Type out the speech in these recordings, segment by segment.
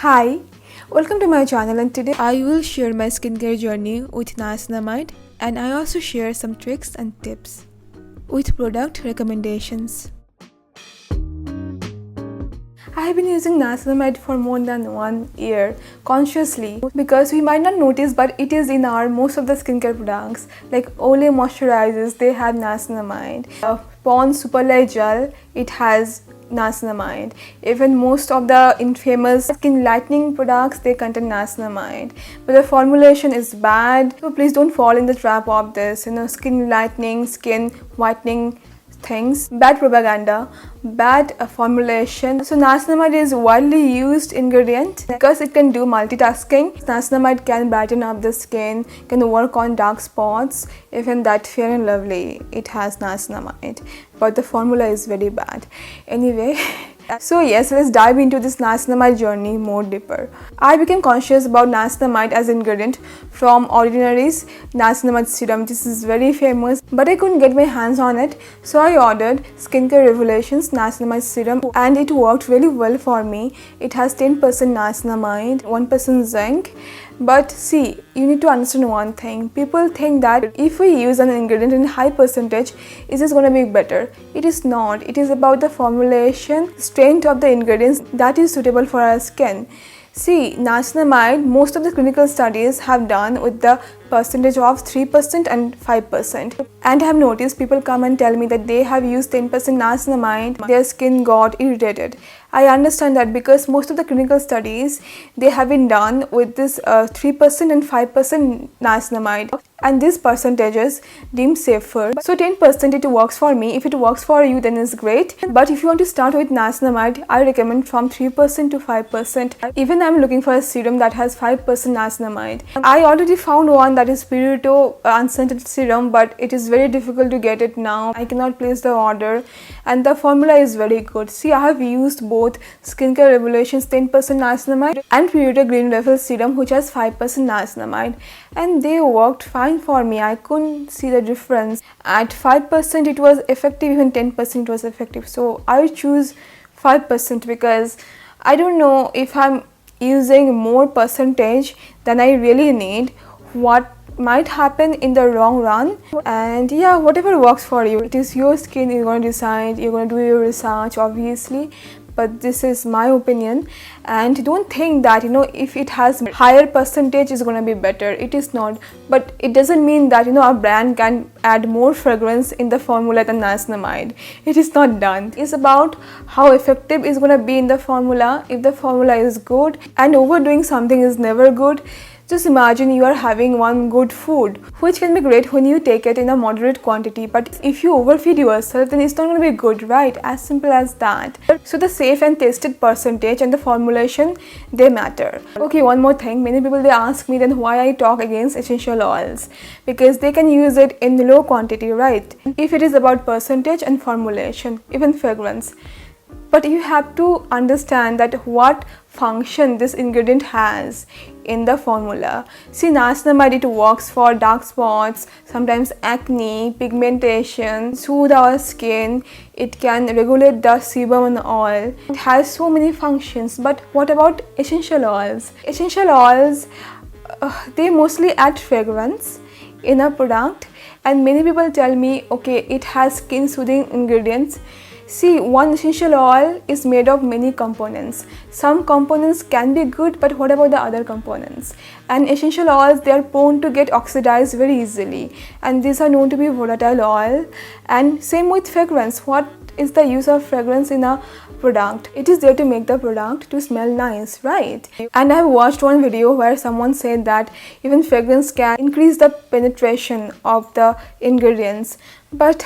Hi, welcome to my channel, and today I will share my skincare journey with niacinamide, and I also share some tricks and tips with product recommendations. I have been using niacinamide for more than 1 year consciously because we might not notice, but it is in our most of the skincare products like Olay moisturizers. They have niacinamide. Pond's Super Light Gel, it has niacinamide. Even most of the infamous skin lightening products, they contain niacinamide, but the formulation is bad. So please don't fall in the trap of this skin lightening, skin whitening things. Bad propaganda, bad formulation. So niacinamide is widely used ingredient because it can do multitasking. Niacinamide can brighten up the skin, can work on dark spots. Even that Fair and Lovely, it has niacinamide, but the formula is very bad. Anyway, so yes, let's dive into this niacinamide journey more deeper. I became conscious about niacinamide as ingredient from Ordinary's niacinamide serum. This is very famous, but I couldn't get my hands on it, so I ordered Skincare Revolution's niacinamide serum, and it worked really well for me. It has 10% niacinamide, 1% zinc. But see, you need to understand one thing. People think that if we use an ingredient in high percentage, is this going to be better? It is not. It is about the formulation, strength of the ingredients that is suitable for our skin. See, niacinamide, most of the clinical studies have done with the percentage of 3% and 5%. And I have noticed people come and tell me that they have used 10% niacinamide, their skin got irritated. I understand that because most of the clinical studies, they have been done with this 3% and 5% niacinamide, and these percentages deemed safer. So 10% it works for me. If it works for you, then it's great. But if you want to start with niacinamide, I recommend from 3% to 5%. Even I'm looking for a serum that has 5% niacinamide. I already found one that is Purito unscented serum, but it is very difficult to get it now. I cannot place the order, and the formula is very good. See, I have used both Skincare Revolution's 10% niacinamide and Purito Green Level serum, which has 5% niacinamide, and they worked fine for me. I couldn't see the difference. At 5% it was effective, even 10% was effective. So I choose 5% because I don't know if I'm using more percentage than I really need, what might happen in the long run. And yeah, whatever works for you, it is your skin, you're going to decide, you're going to do your research obviously, but this is my opinion. And don't think that if it has higher percentage is going to be better. It is not. But it doesn't mean that a brand can add more fragrance in the formula than niacinamide. It is not done. It's about how effective is going to be in the formula. If the formula is good, and overdoing something is never good. Just imagine you are having one good food, which can be great when you take it in a moderate quantity, but if you overfeed yourself, then it's not going to be good, right? As simple as that. So the safe and tasted percentage and the formulation, they matter. Okay, one more thing. Many people, they ask me then why I talk against essential oils, because they can use it in low quantity, right? If it is about percentage and formulation, even fragrance. But you have to understand that what function this ingredient has in the formula. See, niacinamide, it works for dark spots, sometimes acne, pigmentation, soothe our skin. It can regulate the sebum and oil. It has so many functions. But what about essential oils? Essential oils, they mostly add fragrance in a product, and many people tell me, okay, it has skin soothing ingredients. See, one essential oil is made of many components. Some components can be good, but what about the other components? And essential oils, they are prone to get oxidized very easily, and these are known to be volatile oil. And same with fragrance. What is the use of fragrance in a product? It is there to make the product to smell nice, right? And I have watched one video where someone said that even fragrance can increase the penetration of the ingredients. But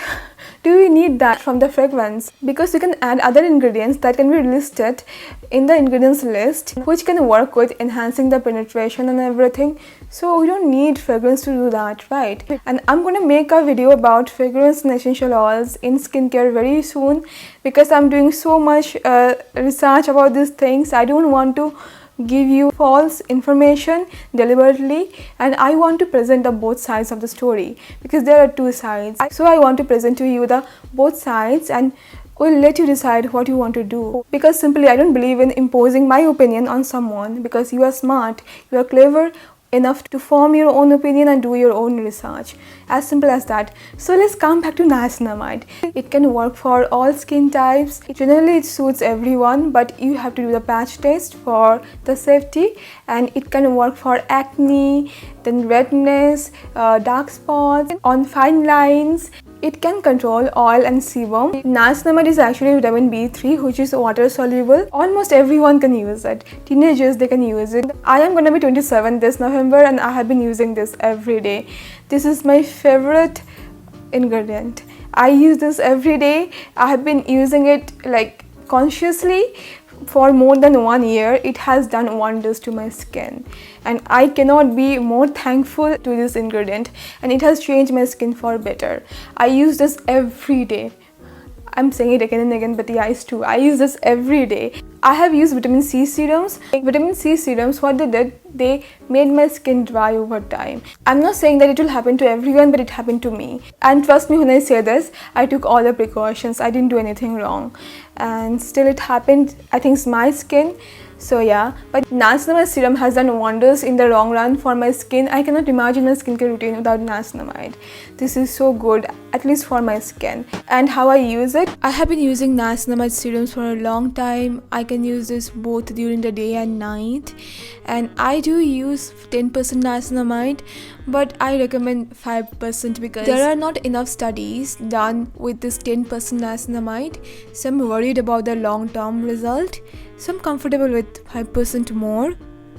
do we need that from the fragrance? Because you can add other ingredients that can be listed in the ingredients list, which can work with enhancing the penetration and everything. So we don't need fragrance to do that, right? And I'm going to make a video about fragrance and essential oils in skincare very soon, because I'm doing so much research about these things. I don't want to give you false information deliberately, and I want to present the both sides of the story, because there are two sides. So I want to present to you the both sides, and will let you decide what you want to do, because simply I don't believe in imposing my opinion on someone, because you are smart, you are clever enough to form your own opinion and do your own research. As simple as that. So let's come back to niacinamide. It can work for all skin types. Generally it suits everyone, but you have to do the patch test for the safety, and it can work for acne, then redness, dark spots, on fine lines. It can control oil and sebum. Niacinamide is actually vitamin B3, which is water soluble. Almost everyone can use it. Teenagers, they can use it. I am going to be 27 this November and I have been using this every day. This is my favorite ingredient. I use this every day. I have been using it like consciously for more than 1 year. It has done wonders to my skin, and I cannot be more thankful to this ingredient, and it has changed my skin for better. I use this every day. I'm saying it again and again, but yeah, it's true. I use this every day. I have used vitamin C serums. Vitamin C serums, what they did, they made my skin dry over time. I'm not saying that it will happen to everyone, but it happened to me. And trust me when I say this, I took all the precautions. I didn't do anything wrong. And still it happened. I think it's my skin. So yeah, but niacinamide serum has done wonders in the long run for my skin. I cannot imagine my skincare routine without niacinamide. This is so good, at least for my skin. And how I use it, I have been using niacinamide serums for a long time. I can use this both during the day and night, and I do use 10% niacinamide, but I recommend 5% because there are not enough studies done with this 10% niacinamide, so I'm worried about the long-term result. So I'm comfortable with 5% more.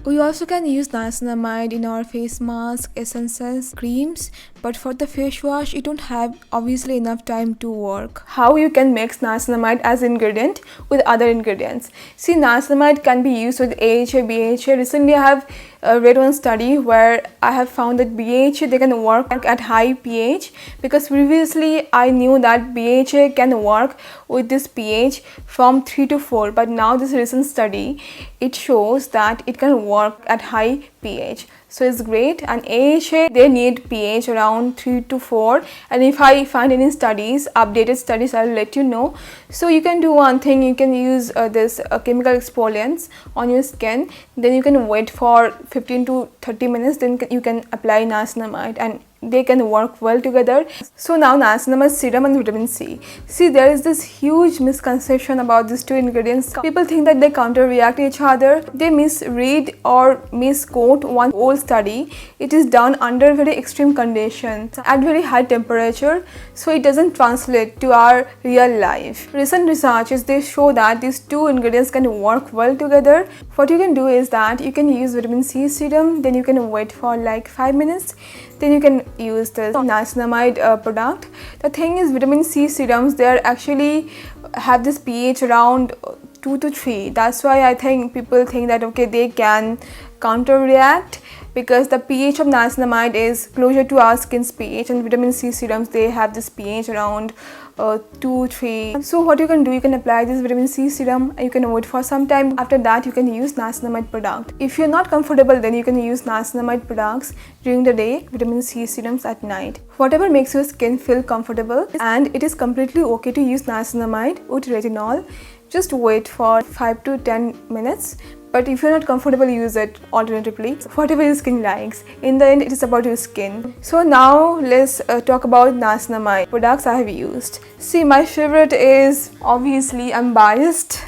We also can use niacinamide in our face mask, essences, creams, but for the face wash, you don't have obviously enough time to work. How you can mix niacinamide as ingredient with other ingredients. See, niacinamide can be used with AHA, BHA. Recently, I have read one study where I have found that BHA, they can work at high pH, because previously I knew that BHA can work with this pH from 3 to 4, but now this recent study, it shows that it can work at high pH. So it's great. And AHA, they need pH around 3 to 4, and if I find any studies, updated studies, I'll let you know. So you can do one thing, you can use this chemical exfoliants on your skin, then you can wait for 15 to 30 minutes, then you can apply niacinamide, and they can work well together. So now niacinamide serum and vitamin C. See, there is this huge misconception about these two ingredients. People think that they counter-react each other. They misread or misquote one old study. It is done under very extreme conditions at very high temperature, so it doesn't translate to our real life. Recent researches, they show that these two ingredients can work well together. What you can do is that you can use vitamin C serum, then you can wait for like 5 minutes, then you can use the niacinamide product. The thing is, vitamin C serums, they are actually have this pH around 2 to 3. That's why I think people think that okay, they can counter react, because the pH of niacinamide is closer to our skin's pH, and vitamin C serums, they have this pH around 2, 3. So what you can do, you can apply this vitamin C serum and you can wait for some time. After that, you can use niacinamide product. If you're not comfortable, then you can use niacinamide products during the day, vitamin C serums at night. Whatever makes your skin feel comfortable, and it is completely okay to use niacinamide with retinol. Just wait for 5 to 10 minutes. But if you're not comfortable, use it alternatively. Whatever your skin likes. In the end, it is about your skin. So now let's talk about niacinamide products I have used. See, my favorite is, obviously I'm biased,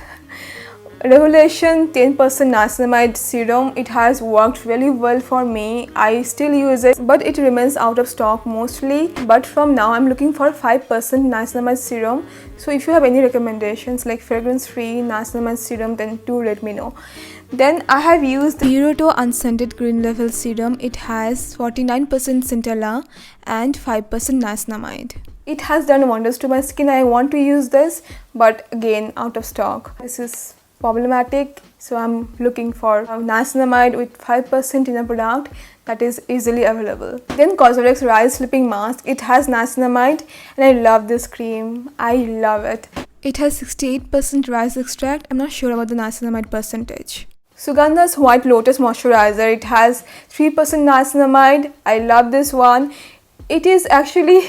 Revelation 10% niacinamide serum. It has worked really well for me. I still use it, but it remains out of stock mostly. But from now, I'm looking for 5% niacinamide serum. So if you have any recommendations like fragrance-free niacinamide serum, then do let me know. Then I have used the Purito unscented green level serum. It has 49% centella and 5% niacinamide. It has done wonders to my skin. I want to use this, but again, out of stock. This is problematic, so I'm looking for niacinamide with 5% in a product that is easily available. Then Cosrx Rice Sleeping Mask. It has niacinamide, and I love this cream. I love it. It has 68% rice extract. I'm not sure about the niacinamide percentage. Suganda's White Lotus Moisturiser. It has 3% niacinamide. I love this one. It is actually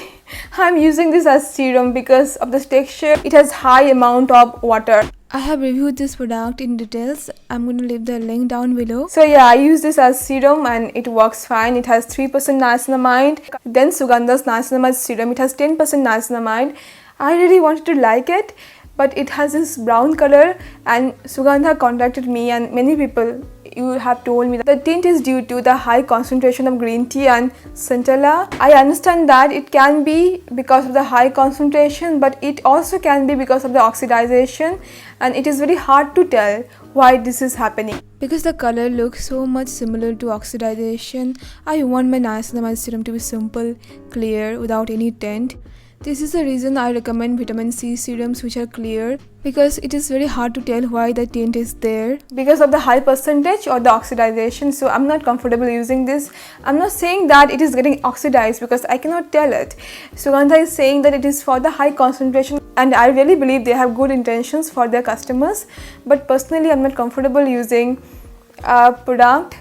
I'm using this as serum because of this texture. It has high amount of water. I have reviewed this product in details. I'm going to leave the link down below. So yeah, I use this as serum and it works fine. It has 3% niacinamide. Then Suganda's niacinamide serum, it has 10% niacinamide. I really wanted to like it, but it has this brown color, and Suganda contacted me and many people you have told me that the tint is due to the high concentration of green tea and centella. I understand that it can be because of the high concentration, but it also can be because of the oxidization, and it is very hard to tell why this is happening. Because the color looks so much similar to oxidization, I want my niacinamide serum to be simple, clear, without any tint. This is the reason I recommend vitamin C serums which are clear, because it is very hard to tell why the tint is there because of the high percentage or the oxidization. So I'm not comfortable using this. I'm not saying that it is getting oxidized because I cannot tell it. Suganda is saying that it is for the high concentration, and I really believe they have good intentions for their customers, but personally I'm not comfortable using a product,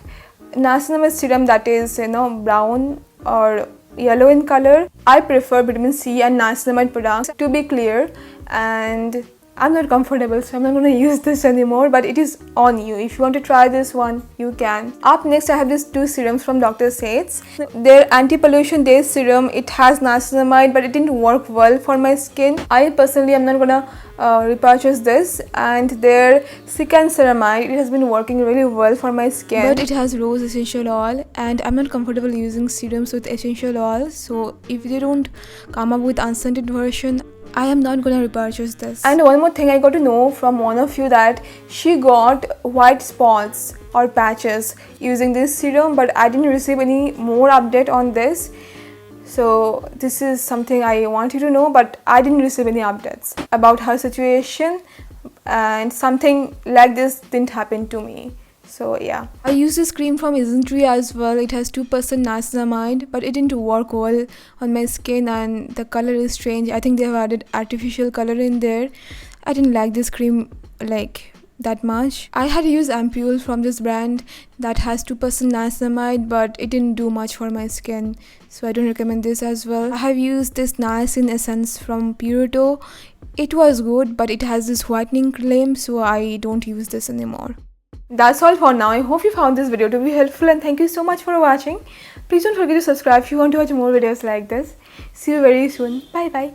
niacinamide serum, that is brown or yellow in color. I prefer vitamin C and niacinamide products to be clear, and I'm not comfortable, so I'm not going to use this anymore, but it is on you. If you want to try this one, you can. Up next, I have these two serums from Dr. Sheth's. Their anti-pollution day serum, it has niacinamide, but it didn't work well for my skin. I personally am not going to repurchase this. And their cica and ceramide, it has been working really well for my skin, but it has rose essential oil, and I'm not comfortable using serums with essential oil. So if they don't come up with unscented version, I am not gonna repurchase this. And one more thing I got to know from one of you, that she got white spots or patches using this serum, but I didn't receive any more update on this. So this is something I want you to know, but I didn't receive any updates about her situation, and something like this didn't happen to me. So yeah, I use this cream from Isntree as well. It has 2% niacinamide, but it didn't work well on my skin, and the color is strange. I think they have added artificial color in there. I didn't like this cream like that much. I had used ampule from this brand that has 2% niacinamide, but it didn't do much for my skin, so I don't recommend this as well. I have used this niacin essence from Purito. It was good, but it has this whitening claim, so I don't use this anymore. That's all for now. I hope you found this video to be helpful, and thank you so much for watching. Please don't forget to subscribe if you want to watch more videos like this. See you very soon. Bye bye.